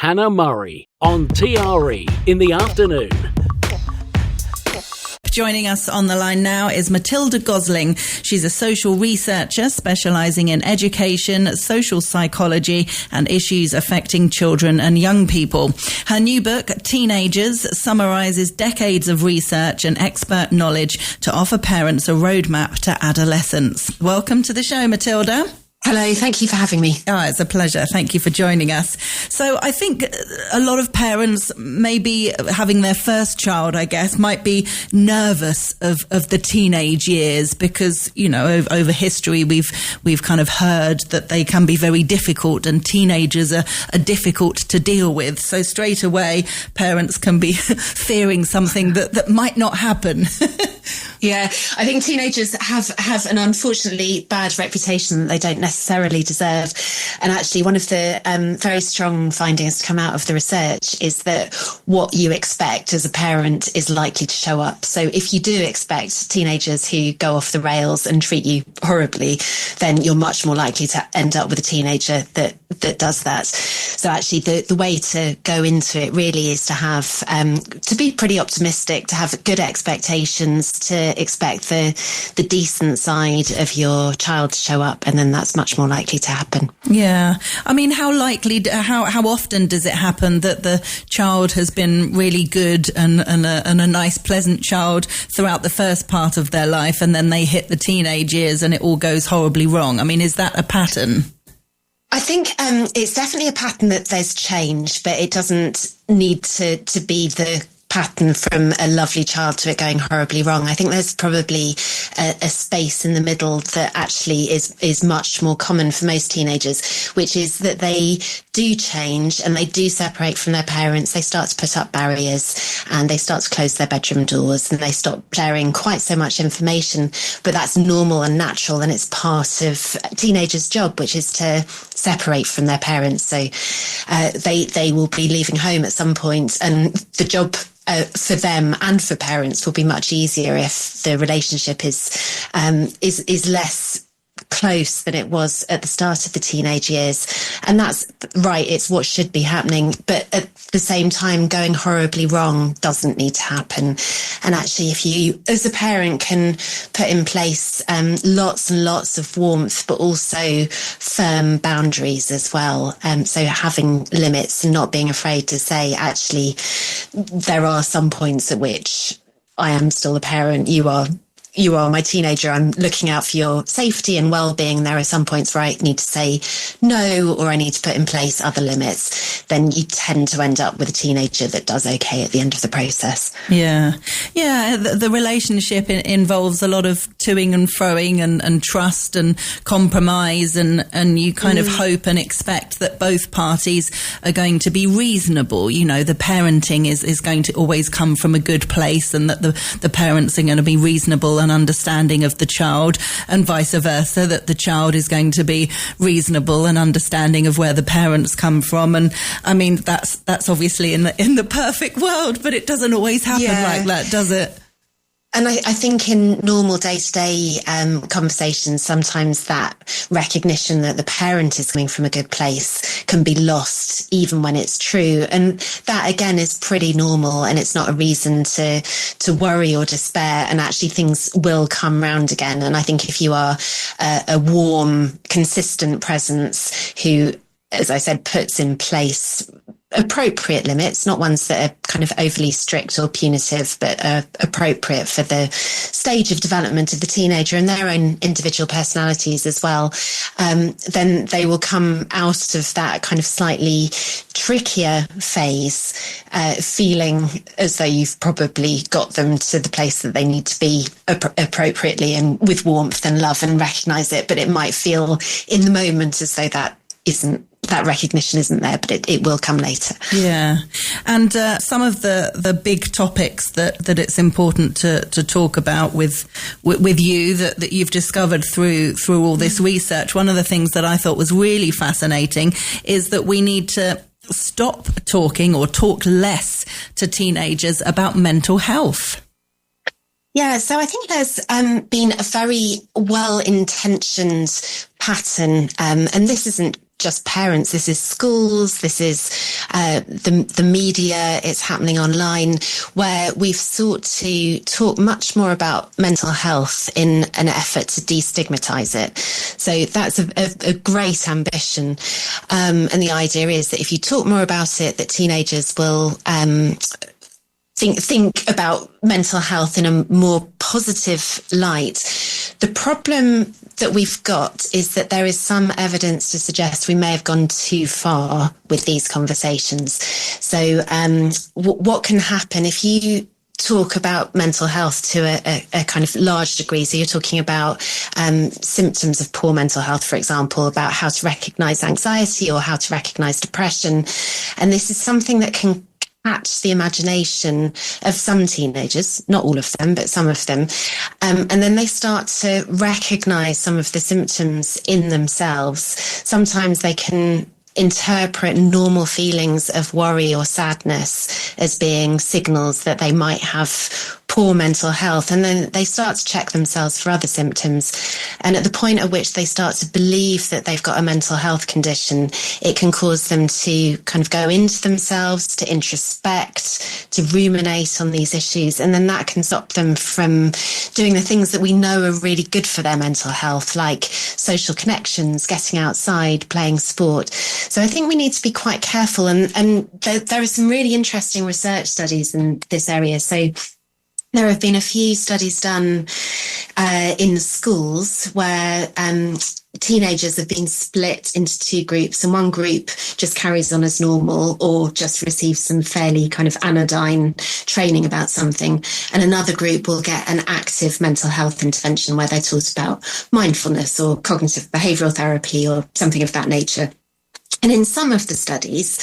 Hannah Murray on TRE in the afternoon. Joining us on the line now is Matilda Gosling. She's a social researcher specialising in education, social psychology and issues affecting children and young people. Her new book, Teenagers, summarises decades of research and expert knowledge to offer parents a roadmap to adolescence. Welcome to the show, Matilda. Hello, thank you for having me. Oh, it's a pleasure. Thank you for joining us. So I think a lot of parents, maybe having their first child, I guess, might be nervous of the teenage years because, you know, over history, we've kind of heard that they can be very difficult and teenagers are difficult to deal with. So straight away, parents can be fearing something that might not happen. Yeah, I think teenagers have an unfortunately bad reputation that they don't necessarily deserve. And actually, one of the very strong findings to come out of the research is that what you expect as a parent is likely to show up. So if you do expect teenagers who go off the rails and treat you horribly, then you're much more likely to end up with a teenager that does that. So actually, the way to go into it really is to have to be pretty optimistic, to have good expectations, to expect the decent side of your child to show up, and then that's much more likely to happen. Yeah. I mean, how often does it happen that the child has been really good and a nice, pleasant child throughout the first part of their life, and then they hit the teenage years and it all goes horribly wrong? I mean, is that a pattern? I think it's definitely a pattern that there's change, but it doesn't need to be the pattern from a lovely child to it going horribly wrong. I think there's probably a space in the middle that actually is much more common for most teenagers, which is that they do change and they do separate from their parents. They start to put up barriers and they start to close their bedroom doors and they stop sharing quite so much information. But that's normal and natural, and it's part of a teenager's job, which is to separate from their parents. So they will be leaving home at some point, and the job for them and for parents will be much easier if the relationship is less close than it was at the start of the teenage years. And that's right, it's what should be happening, but at the same time, going horribly wrong doesn't need to happen. And actually, if you as a parent can put in place lots and lots of warmth, but also firm boundaries as well, so having limits and not being afraid to say, actually, there are some points at which I am still a parent, you are my teenager, I'm looking out for your safety and well-being. There are some points where I need to say no, or I need to put in place other limits. Then you tend to end up with a teenager that does okay at the end of the process. Yeah. The relationship involves a lot of toing and froing and trust and compromise, and you kind of hope and expect that both parties are going to be reasonable. You know, the parenting is going to always come from a good place, and that the parents are going to be reasonable and understanding of the child, and vice versa, that the child is going to be reasonable and understanding of where the parents come from. And I mean, that's obviously in the perfect world, but it doesn't always happen like that, does it? And I think in normal day-to-day conversations, sometimes that recognition that the parent is coming from a good place can be lost, even when it's true. And that, again, is pretty normal, and it's not a reason to worry or despair. And actually, things will come round again. And I think if you are a warm, consistent presence who, as I said, puts in place appropriate limits, not ones that are kind of overly strict or punitive, but are appropriate for the stage of development of the teenager and their own individual personalities as well, then they will come out of that kind of slightly trickier phase feeling as though you've probably got them to the place that they need to be appropriately and with warmth and love, and recognise it. But it might feel in the moment as though that recognition isn't there, but it will come later. Yeah. And some of the big topics that it's important to talk about with you that you've discovered through all this research, one of the things that I thought was really fascinating is that we need to stop talking or talk less to teenagers about mental health. Yeah, so I think there's been a very well-intentioned pattern, and this isn't just parents. This is schools. This is the media. It's happening online, where we've sought to talk much more about mental health in an effort to destigmatize it. So that's a great ambition. And the idea is that if you talk more about it, that teenagers will think about mental health in a more positive light. The problem that we've got is that there is some evidence to suggest we may have gone too far with these conversations. So what can happen if you talk about mental health to a kind of large degree? So you're talking about symptoms of poor mental health, for example, about how to recognize anxiety or how to recognize depression. And this is something that can catch the imagination of some teenagers, not all of them, but some of them. And then they start to recognize some of the symptoms in themselves. Sometimes they can interpret normal feelings of worry or sadness as being signals that they might have poor mental health, and then they start to check themselves for other symptoms. And at the point at which they start to believe that they've got a mental health condition, it can cause them to kind of go into themselves, to introspect, to ruminate on these issues, and then that can stop them from doing the things that we know are really good for their mental health, like social connections, getting outside, playing sport. So I think we need to be quite careful, and there are some really interesting research studies in this area. So there have been a few studies done in schools where teenagers have been split into two groups, and one group just carries on as normal or just receives some fairly kind of anodyne training about something, and another group will get an active mental health intervention where they're taught about mindfulness or cognitive behavioural therapy or something of that nature. And in some of the studies,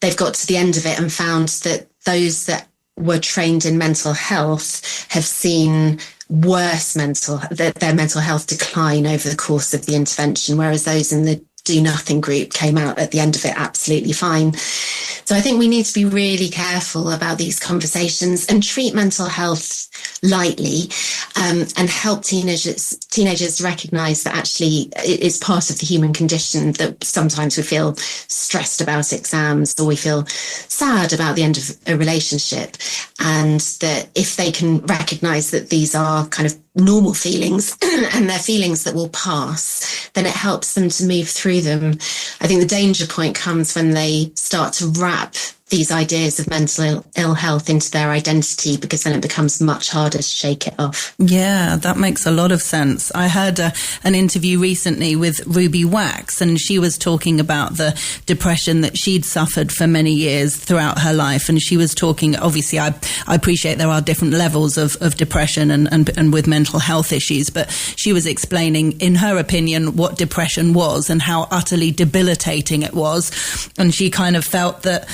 they've got to the end of it and found that those that were trained in mental health have seen worse their mental health decline over the course of the intervention, whereas those in the do nothing group came out at the end of it absolutely fine. So I think we need to be really careful about these conversations and treat mental health lightly, and help teenagers recognize that actually it's part of the human condition, that sometimes we feel stressed about exams or we feel sad about the end of a relationship, and that if they can recognize that these are kind of normal feelings and they're feelings that will pass, then it helps them to move through them. I think the danger point comes when they start to wrap these ideas of mental ill health into their identity, because then it becomes much harder to shake it off. Yeah, that makes a lot of sense. I heard an interview recently with Ruby Wax, and she was talking about the depression that she'd suffered for many years throughout her life. And she was talking, obviously, I appreciate there are different levels of depression and with mental health issues, but she was explaining, in her opinion, what depression was and how utterly debilitating it was. And she kind of felt that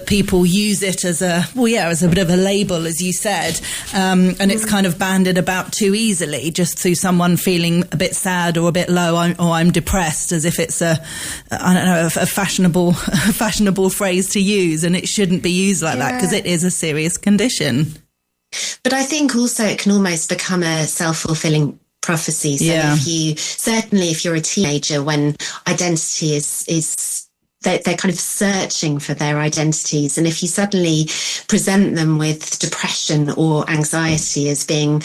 people use it as a bit of a label, as you said, and it's kind of banded about too easily, just through someone feeling a bit sad or a bit low, or I'm depressed, as if it's a fashionable phrase to use, and it shouldn't be used like that, because it is a serious condition. But I think also it can almost become a self-fulfilling prophecy. So if you're a teenager, when identity is they're kind of searching for their identities. And if you suddenly present them with depression or anxiety as being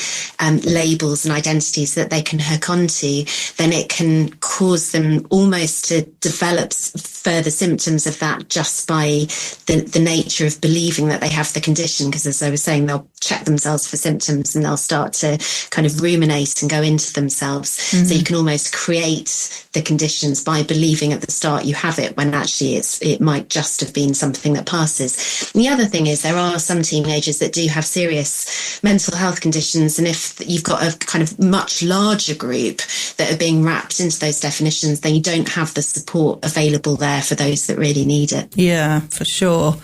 labels and identities that they can hook onto, then it can cause them almost to develop further symptoms of that just by the nature of believing that they have the condition. Because as I was saying, they'll check themselves for symptoms and they'll start to kind of ruminate and go into themselves. Mm-hmm. So you can almost create the conditions by believing at the start you have it, when actually it might just have been something that passes. And the other thing is, there are some teenagers that do have serious mental health conditions, and if you've got a kind of much larger group that are being wrapped into those definitions, then you don't have the support available there for those that really need it. Yeah, for sure.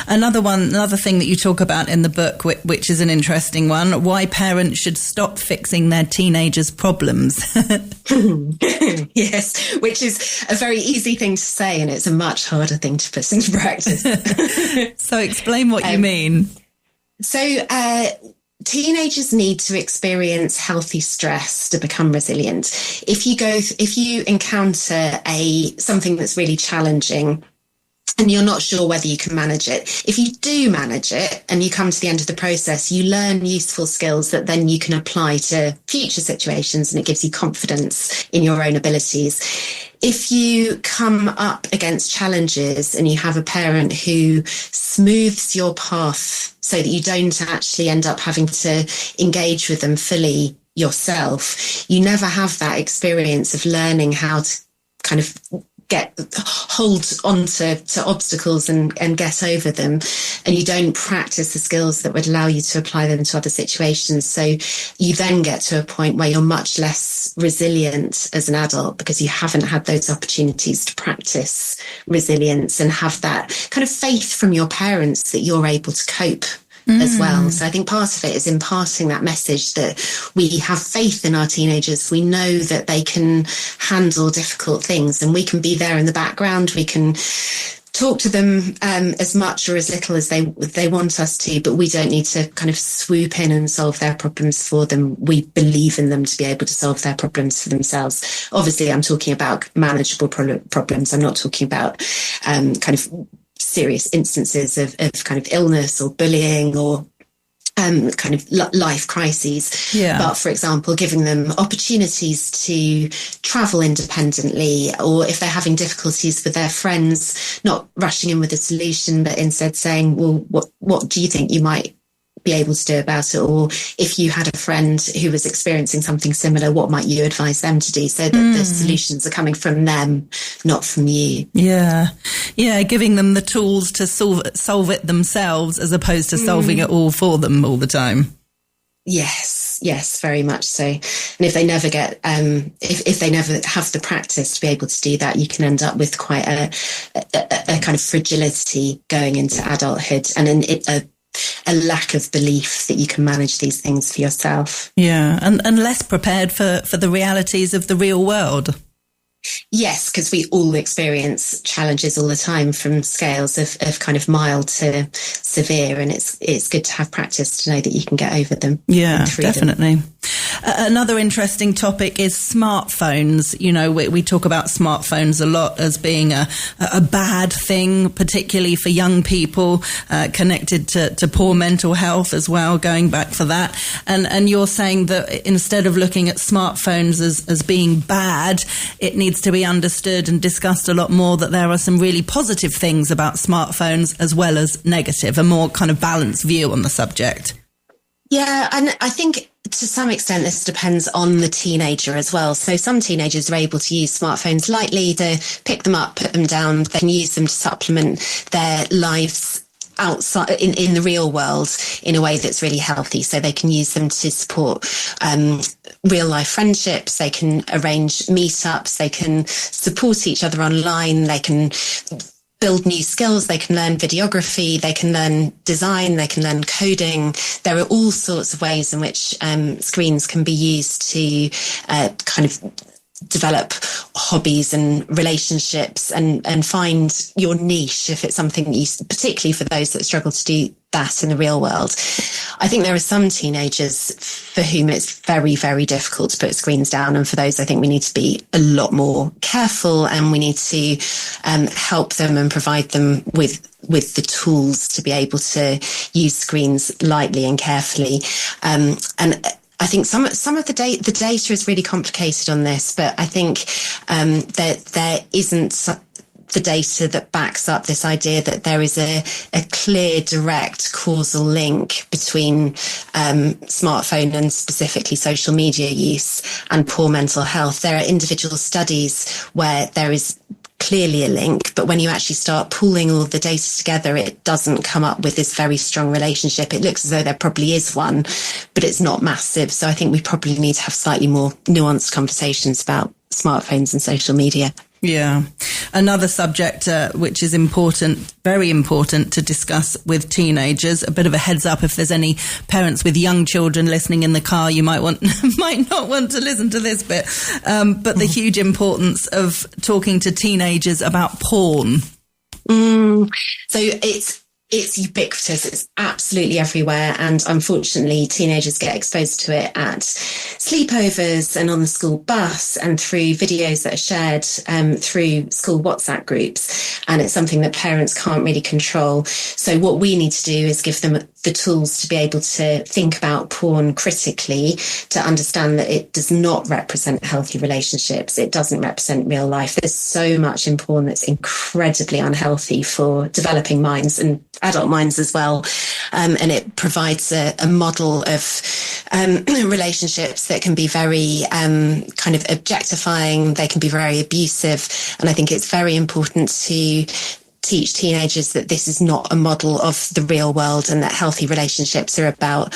Another thing that you talk about in the book, which is an interesting one, why parents should stop fixing their teenagers' problems. Yes, which is a very easy thing to say, and it's a much harder thing to put into practice. So explain what you mean. So teenagers need to experience healthy stress to become resilient. If you encounter something that's really challenging and you're not sure whether you can manage it, if you do manage it and you come to the end of the process, you learn useful skills that then you can apply to future situations, and it gives you confidence in your own abilities. If you come up against challenges and you have a parent who smooths your path so that you don't actually end up having to engage with them fully yourself, you never have that experience of learning how to kind of hold on to obstacles and get over them, and you don't practice the skills that would allow you to apply them to other situations. So you then get to a point where you're much less resilient as an adult because you haven't had those opportunities to practice resilience and have that kind of faith from your parents that you're able to cope as well. So I think part of it is imparting that message that we have faith in our teenagers. We know that they can handle difficult things, and we can be there in the background. We can talk to them as much or as little as they want us to, but we don't need to kind of swoop in and solve their problems for them. We believe in them to be able to solve their problems for themselves. Obviously, I'm talking about manageable problems. I'm not talking about kind of serious instances of kind of illness or bullying or kind of life crises. Yeah. But for example, giving them opportunities to travel independently, or if they're having difficulties with their friends, not rushing in with a solution, but instead saying, well, what do you think you might be able to do about it? Or if you had a friend who was experiencing something similar, what might you advise them to do, so that the solutions are coming from them, not from you? Yeah, giving them the tools to solve it themselves as opposed to solving it all for them all the time. Yes, very much so. And if they never get, if they never have the practice to be able to do that, you can end up with quite a kind of fragility going into adulthood, and a lack of belief that you can manage these things for yourself. Yeah, and less prepared for the realities of the real world. Yes, because we all experience challenges all the time, from scales of kind of mild to severe, and it's good to have practice to know that you can get over them. Yeah, definitely. Another interesting topic is smartphones. You know, we talk about smartphones a lot as being a bad thing, particularly for young people, connected to poor mental health as well, going back for that. And you're saying that instead of looking at smartphones as being bad, it needs to be understood and discussed a lot more that there are some really positive things about smartphones as well as negative, a more kind of balanced view on the subject. Yeah, and I think to some extent this depends on the teenager as well. So some teenagers are able to use smartphones lightly, to pick them up, put them down. They can use them to supplement their lives outside in the real world in a way that's really healthy. So they can use them to support real life friendships. They can arrange meetups. They can support each other online. They can build new skills. They can learn videography. They can learn design. They can learn coding. There are all sorts of ways in which screens can be used to kind of develop hobbies and relationships and find your niche, if it's something that you, particularly for those that struggle to do that in the real world. I think there are some teenagers for whom it's very, very difficult to put screens down. And for those, I think we need to be a lot more careful, and we need to help them and provide them with the tools to be able to use screens lightly and carefully. And I think some of the data is really complicated on this, but I think that there isn't the data that backs up this idea that there is a clear, direct causal link between smartphone and specifically social media use and poor mental health. There are individual studies where there is clearly a link, but when you actually start pooling all the data together, it doesn't come up with this very strong relationship. It looks as though there probably is one, but it's not massive. So I think we probably need to have slightly more nuanced conversations about smartphones and social media. Yeah. Another subject which is important, very important to discuss with teenagers. A bit of a heads up if there's any parents with young children listening in the car, you might not want to listen to this bit. But the huge importance of talking to teenagers about porn. So it's it's ubiquitous. It's absolutely everywhere. And unfortunately, teenagers get exposed to it at sleepovers and on the school bus and through videos that are shared through school WhatsApp groups. And it's something that parents can't really control. So what we need to do is give them the tools to be able to think about porn critically, to understand that it does not represent healthy relationships. It doesn't represent real life. There's so much in porn that's incredibly unhealthy for developing minds and adult minds as well. And it provides a model of relationships that can be very kind of objectifying. They can be very abusive. And I think it's very important to teach teenagers that this is not a model of the real world, and that healthy relationships are about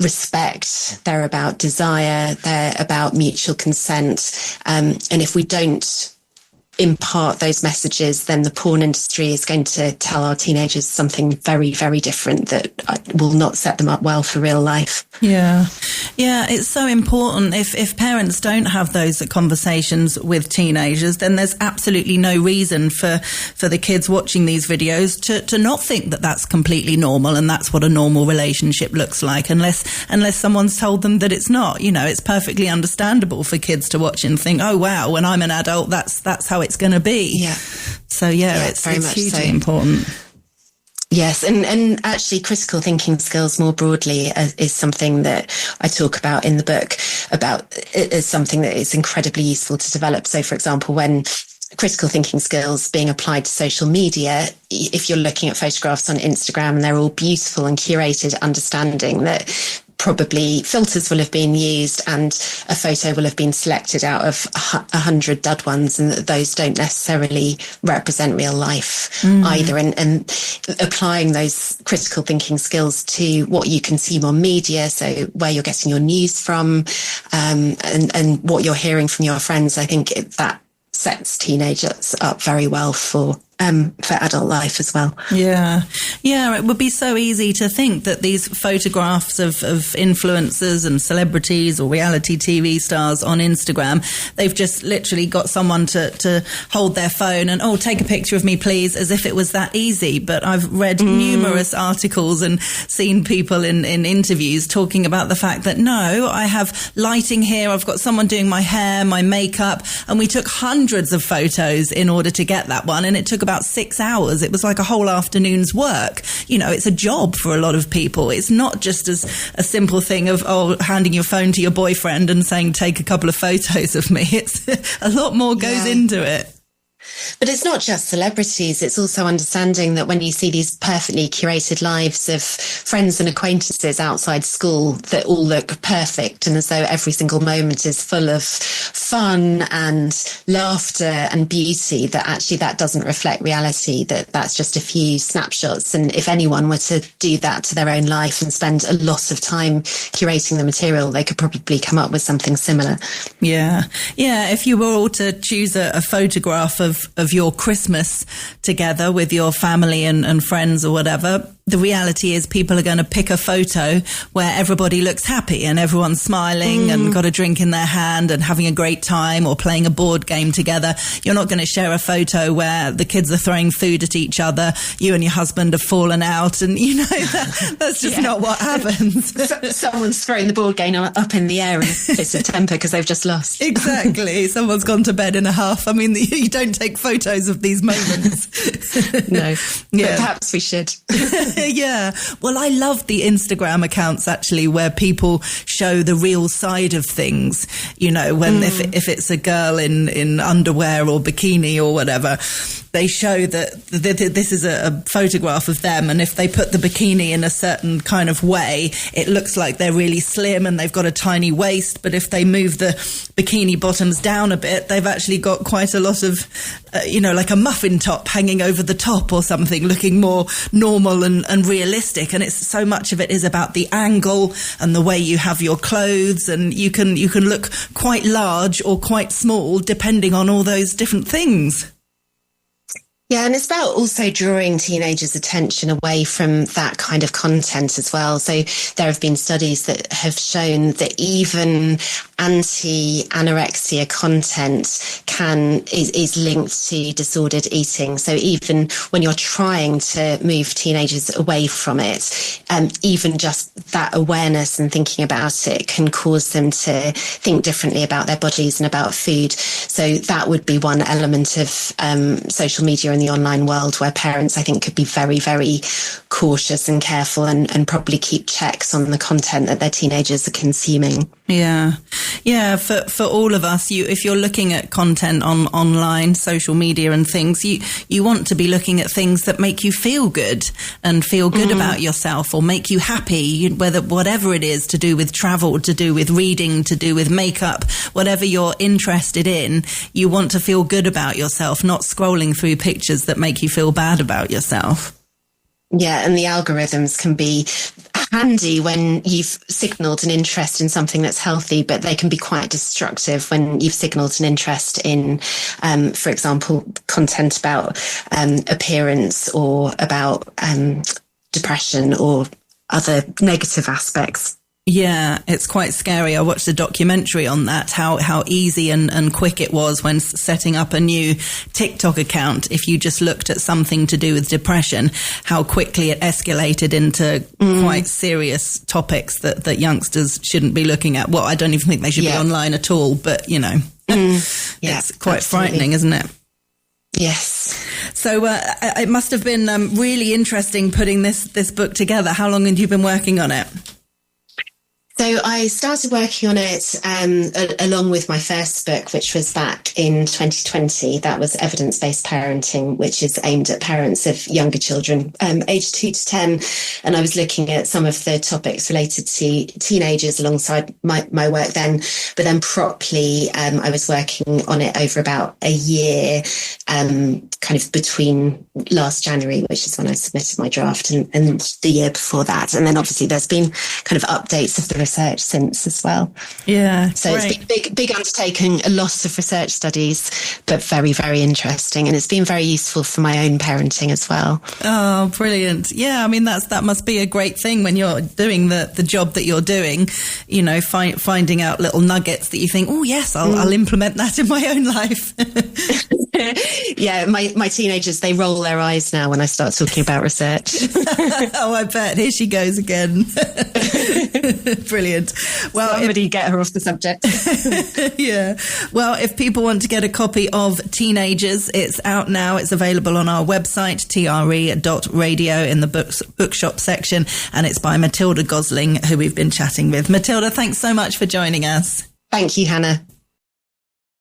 respect, they're about desire, they're about mutual consent. And if we don't impart those messages, then the porn industry is going to tell our teenagers something very, very different that will not set them up well for real life. Yeah, it's so important. If parents don't have those conversations with teenagers, then there's absolutely no reason for the kids watching these videos to not think that that's completely normal and that's what a normal relationship looks like, unless someone's told them that it's not. You know, it's perfectly understandable for kids to watch and think, oh wow, when I'm an adult, that's how it's going to be. Yeah. So it's hugely so important. Yes, and actually critical thinking skills more broadly is something that I talk about in the book, about as something that is incredibly useful to develop. So, for example, when critical thinking skills being applied to social media, if you're looking at photographs on Instagram and they're all beautiful and curated, understanding that probably filters will have been used and a photo will have been selected out of 100 dud ones, and that those don't necessarily represent real life either. And applying those critical thinking skills to what you consume on media, so where you're getting your news from, and what you're hearing from your friends, I think that sets teenagers up very well for adult life as well. Yeah, it would be so easy to think that these photographs of influencers and celebrities or reality TV stars on Instagram, they've just literally got someone to hold their phone and, oh, take a picture of me, please, as if it was that easy. But I've read numerous articles and seen people in interviews talking about the fact that, no, I have lighting here, I've got someone doing my hair, my makeup, and we took hundreds of photos in order to get that one, and it took about 6 hours. It was like a whole afternoon's work. You know, it's a job for a lot of people. It's not just as a simple thing of, handing your phone to your boyfriend and saying, take a couple of photos of me. It's a lot more goes into it. But it's not just celebrities. It's also understanding that when you see these perfectly curated lives of friends and acquaintances outside school that all look perfect and as though every single moment is full of fun and laughter and beauty, that actually that doesn't reflect reality, that's just a few snapshots. And if anyone were to do that to their own life and spend a lot of time curating the material, they could probably come up with something similar. Yeah. If you were all to choose a photograph of your Christmas together with your family and friends or whatever, the reality is people are going to pick a photo where everybody looks happy and everyone's smiling and got a drink in their hand and having a great time or playing a board game together. You're not going to share a photo where the kids are throwing food at each other, you and your husband have fallen out, and that's just not what happens. Someone's throwing the board game up in the air in a fit of temper because they've just lost. Exactly. Someone's gone to bed in a huff. I mean, you don't take photos of these moments. No. But perhaps we should. Yeah. Well, I love the Instagram accounts actually where people show the real side of things. You know, when if it's a girl in underwear or bikini or whatever, they show that this is a photograph of them, and if they put the bikini in a certain kind of way, it looks like they're really slim and they've got a tiny waist, but if they move the bikini bottoms down a bit, they've actually got quite a lot of, like a muffin top hanging over the top or something, looking more normal and realistic. And it's so much of it is about the angle and the way you have your clothes, and you can look quite large or quite small depending on all those different things. Yeah, and it's about also drawing teenagers' attention away from that kind of content as well. So there have been studies that have shown that even anti-anorexia content is linked to disordered eating. So even when you're trying to move teenagers away from it, even just that awareness and thinking about it can cause them to think differently about their bodies and about food. So that would be one element of social media in the online world where parents, I think, could be very, very cautious and careful and probably keep checks on the content that their teenagers are consuming. Yeah. Yeah. For all of us, if you're looking at content on online, social media and things, you want to be looking at things that make you feel good and feel good about yourself or make you happy, whatever it is, to do with travel, to do with reading, to do with makeup, whatever you're interested in, you want to feel good about yourself, not scrolling through pictures that make you feel bad about yourself. Yeah, and the algorithms can be handy when you've signalled an interest in something that's healthy, but they can be quite destructive when you've signalled an interest in, for example, content about appearance or about depression or other negative aspects. Yeah, it's quite scary. I watched a documentary on that, how easy and quick it was when setting up a new TikTok account. If you just looked at something to do with depression, how quickly it escalated into quite serious topics that youngsters shouldn't be looking at. Well, I don't even think they should be online at all, but, it's quite frightening, isn't it? Yes. So it must have been really interesting putting this book together. How long had you been working on it? So I started working on it along with my first book, which was back in 2020. That was Evidence-Based Parenting, which is aimed at parents of younger children, aged 2 to 10. And I was looking at some of the topics related to teenagers alongside my work then. But then properly, I was working on it over about a year, kind of between last January, which is when I submitted my draft, and the year before that. And then obviously there's been kind of updates of the research since as well. Yeah. So great. It's been big undertaking, a lot of research studies, but very, very interesting. And it's been very useful for my own parenting as well. Oh, brilliant. Yeah. I mean, that must be a great thing when you're doing the job that you're doing, finding out little nuggets that you think, oh yes, I'll implement that in my own life. Yeah. My teenagers, they roll their eyes now when I start talking about research. Oh, I bet. Here she goes again. Brilliant. Well, somebody get her off the subject. Yeah. Well, if people want to get a copy of Teenagers, it's out now. It's available on our website, tre.radio, in the bookshop section. And it's by Matilda Gosling, who we've been chatting with. Matilda, thanks so much for joining us. Thank you, Hannah.